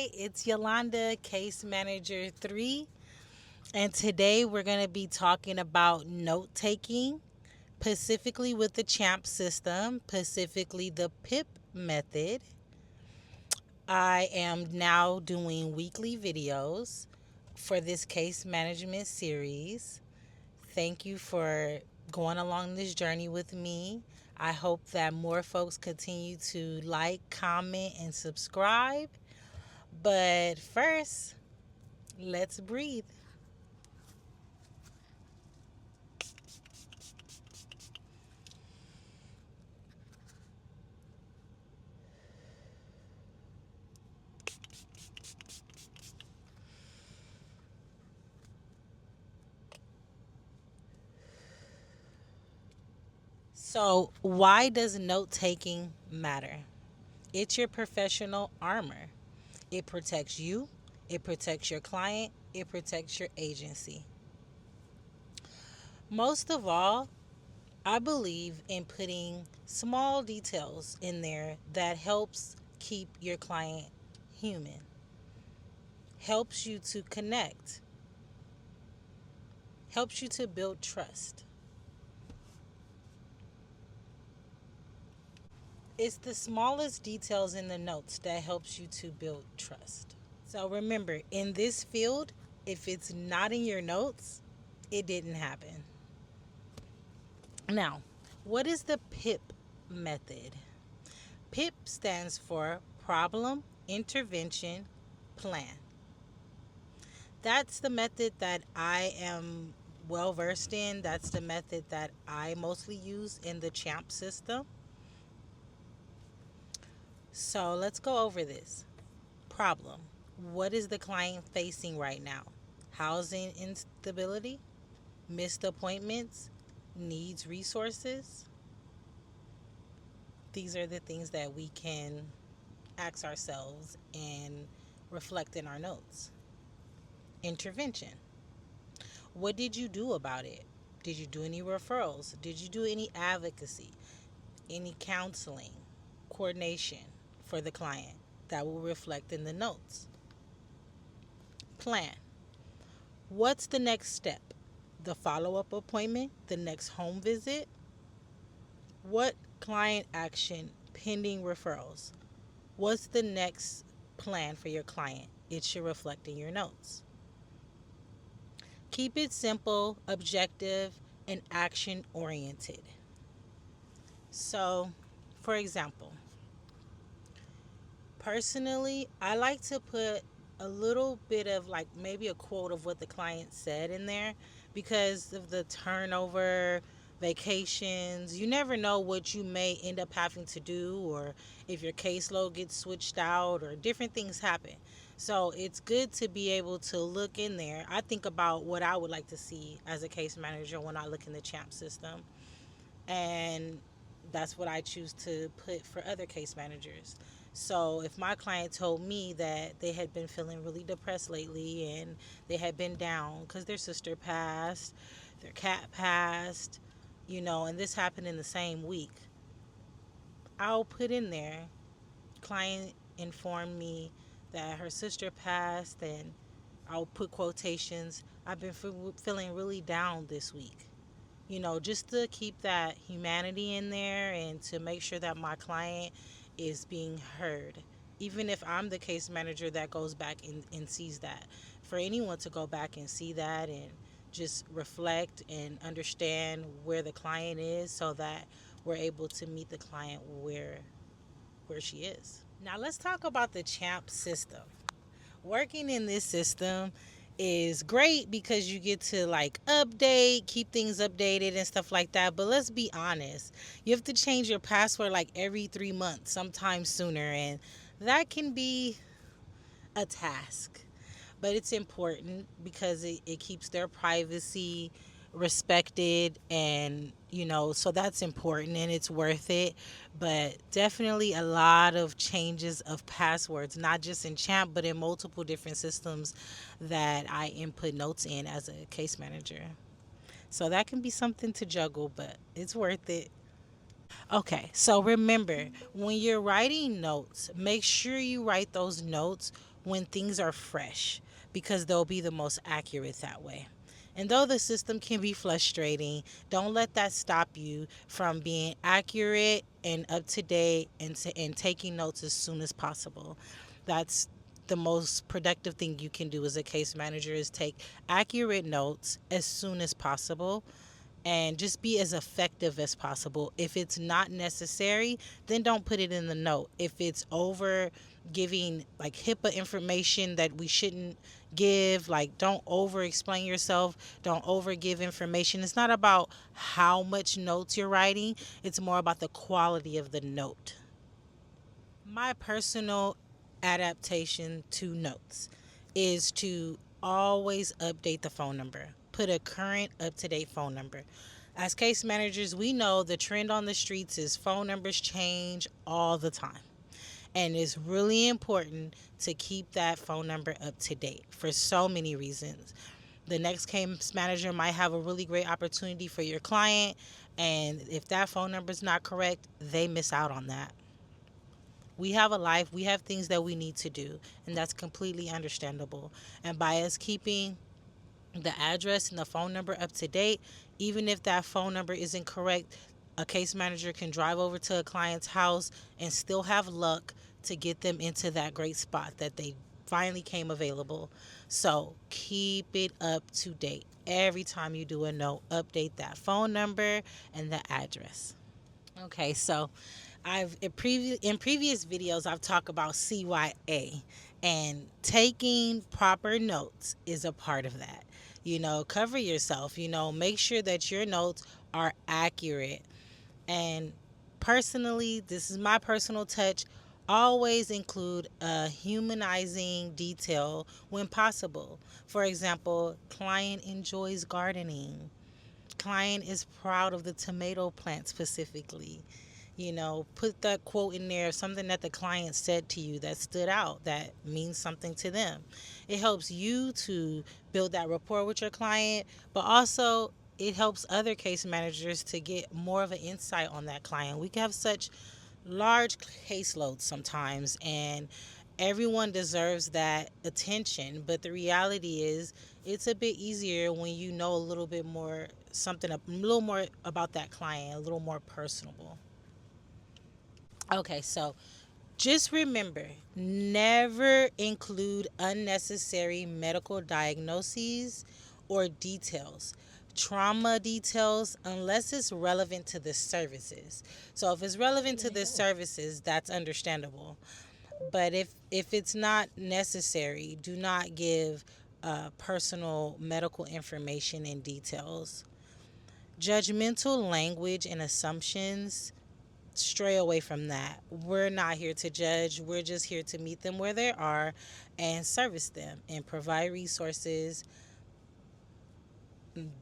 Hi, it's Yolanda, Case Manager 3, and today we're going to be talking about note taking, specifically with the CHAMP system, specifically the PIP method. I am now doing weekly videos for this case management series. Thank you for going along this journey with me. I hope that more folks continue to like, comment, and subscribe. But first, let's breathe. So, why does note taking matter? It's your professional armor. It protects you, it protects your client, it protects your agency. Most of all, I believe in putting small details in there that helps keep your client human, helps you to connect, helps you to build trust. It's the smallest details in the notes that helps you to build trust. So remember, in this field, if it's not in your notes, it didn't happen. Now, what is the PIP method? PIP stands for Problem Intervention Plan. That's the method that I am well versed in. That's the method that I mostly use in the CHAMP system. So let's go over this. Problem. What is the client facing right now? Housing instability, missed appointments, needs resources. These are the things that we can ask ourselves and reflect in our notes. Intervention. What did you do about it? Did you do any referrals? Did you do any advocacy? Any counseling, coordination for the client? That will reflect in the notes. Plan. What's the next step? The follow up appointment? The next home visit? What client action pending referrals? What's the next plan for your client? It should reflect in your notes. Keep it simple, objective, and action oriented. So, for example, personally, I like to put a little bit of like maybe a quote of what the client said in there because of the turnover, vacations. You never know what you may end up having to do, or if your caseload gets switched out, or different things happen. So it's good to be able to look in there. I think about what I would like to see as a case manager when I look in the CHAMP system, and that's what I choose to put for other case managers. So if my client told me that they had been feeling really depressed lately and they had been down because their sister passed, their cat passed, and this happened in the same week, I'll put in there, client informed me that her sister passed, and I'll put quotations, I've been feeling really down this week. Just to keep that humanity in there and to make sure that my client is being heard. Even if I'm the case manager that goes back and sees that. For anyone to go back and see that and just reflect and understand where the client is so that we're able to meet the client where she is. Now let's talk about the CHAMP system. Working in this system is great because you get to like update, keep things updated and stuff like that. But let's be honest, you have to change your password like every 3 months, sometimes sooner, and that can be a task. But it's important because it keeps their privacy respected, and so that's important and it's worth it. But definitely a lot of changes of passwords, not just in Champ but in multiple different systems that I input notes in as a case manager. So that can be something to juggle, but it's worth it. Okay, so remember, when you're writing notes, make sure you write those notes when things are fresh because they'll be the most accurate that way. And though the system can be frustrating, don't let that stop you from being accurate and up to date and taking notes as soon as possible. That's the most productive thing you can do as a case manager is take accurate notes as soon as possible and just be as effective as possible. If it's not necessary, then don't put it in the note. If it's over giving like HIPAA information that we shouldn't give, like don't over explain yourself, don't over give information. It's not about how much notes you're writing, it's more about the quality of the note. My personal adaptation to notes is to always update the phone number. Put a current, up to date phone number. As case managers, we know the trend on the streets is phone numbers change all the time. And it's really important to keep that phone number up to date for so many reasons. The next case manager might have a really great opportunity for your client, and if that phone number is not correct, they miss out on that. We have a life, we have things that we need to do, and that's completely understandable. And by us keeping the address and the phone number up to date, even if that phone number isn't correct, a case manager can drive over to a client's house and still have luck to get them into that great spot that they finally came available. So keep it up to date. Every time you do a note, update that phone number and the address. Okay, so I've in previous videos I've talked about CYA, and taking proper notes is a part of that. Cover yourself, make sure that your notes are accurate. And personally, this is my personal touch, always include a humanizing detail when possible. For example, client enjoys gardening. Client is proud of the tomato plant specifically. Put that quote in there, something that the client said to you that stood out, that means something to them. It helps you to build that rapport with your client, but also it helps other case managers to get more of an insight on that client. We can have such large caseloads sometimes, and everyone deserves that attention, but the reality is it's a bit easier when you know a little bit more, something a little more about that client, a little more personable. Okay, so just remember, never include unnecessary medical diagnoses or details, trauma details, unless it's relevant to the services. So if it's relevant to the services, that's understandable. But if it's not necessary, do not give personal medical information and details. Judgmental language and assumptions, stray away from that. We're not here to judge. We're just here to meet them where they are and service them and provide resources.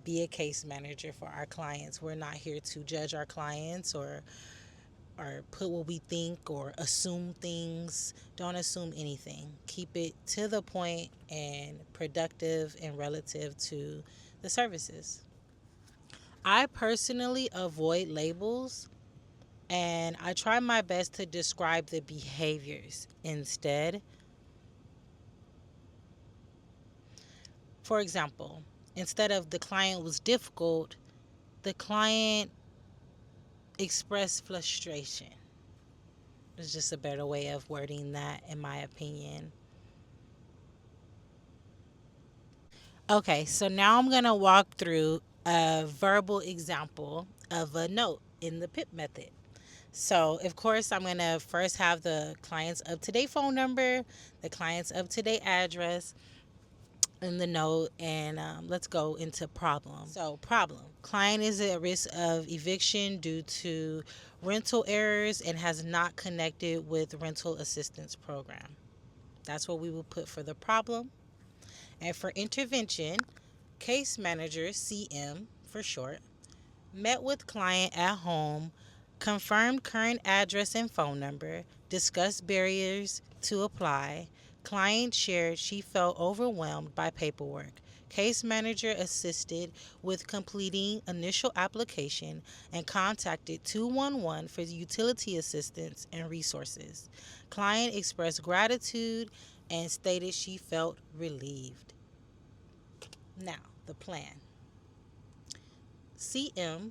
Be a case manager for our clients. We're not here to judge our clients or put what we think or assume things. Don't assume anything. Keep it to the point and productive and relative to the services. I personally avoid labels, and I try my best to describe the behaviors instead. For example, instead of the client was difficult, the client expressed frustration. It's just a better way of wording that, in my opinion. Okay, so now I'm going to walk through a verbal example of a note in the PIP method. So, of course, I'm going to first have the client's up to date phone number, the client's up to date address in the note, and let's go into problem. So, problem: client is at risk of eviction due to rental errors and has not connected with rental assistance program. That's what we will put for the problem. And for intervention, case manager, CM for short, met with client at home, confirmed current address and phone number, discussed barriers to apply. Client shared she felt overwhelmed by paperwork. Case manager assisted with completing initial application and contacted 211 for utility assistance and resources. Client expressed gratitude and stated she felt relieved. Now, the plan. CM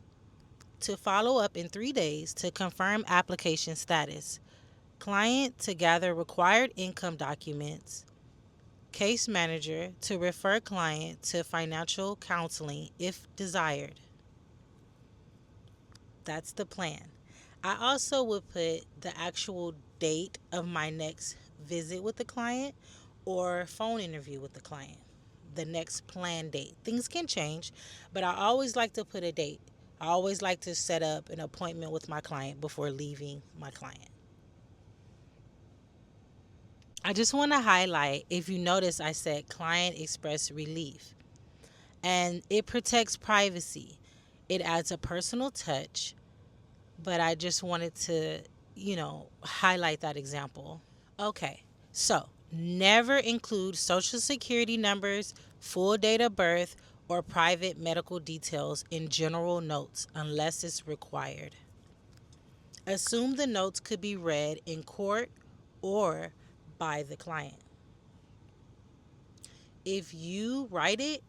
to follow up in 3 days to confirm application status. Client to gather required income documents. Case manager to refer client to financial counseling if desired. That's the plan. I also would put the actual date of my next visit with the client or phone interview with the client. The next plan date. Things can change, but I always like to put a date. I always like to set up an appointment with my client before leaving my client. I just want to highlight, if you notice, I said client express relief, and it protects privacy. It adds a personal touch, but I just wanted to, highlight that example. Okay, so never include social security numbers, full date of birth, or private medical details in general notes unless it's required. Assume the notes could be read in court or by the client. If you write it,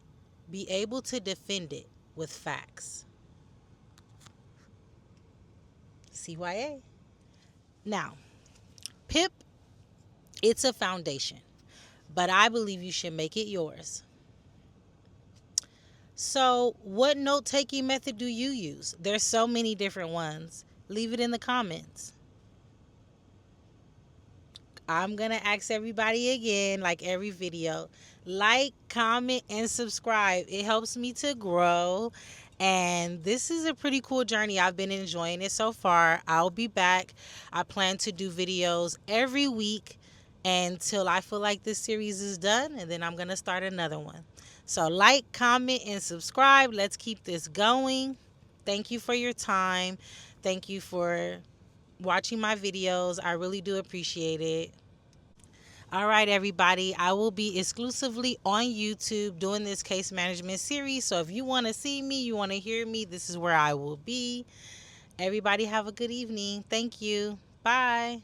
be able to defend it with facts. CYA. Now, PIP, it's a foundation, but I believe you should make it yours. So, what note taking method do you use? There's so many different ones. Leave it in the comments. I'm going to ask everybody again, like every video, like, comment, and subscribe. It helps me to grow. And this is a pretty cool journey. I've been enjoying it so far. I'll be back. I plan to do videos every week until I feel like this series is done. And then I'm going to start another one. So like, comment, and subscribe. Let's keep this going. Thank you for your time. Thank you for watching my videos. I really do appreciate it. All right, everybody. I will be exclusively on YouTube doing this case management series. So if you want to see me, you want to hear me, this is where I will be. Everybody have a good evening. Thank you. Bye.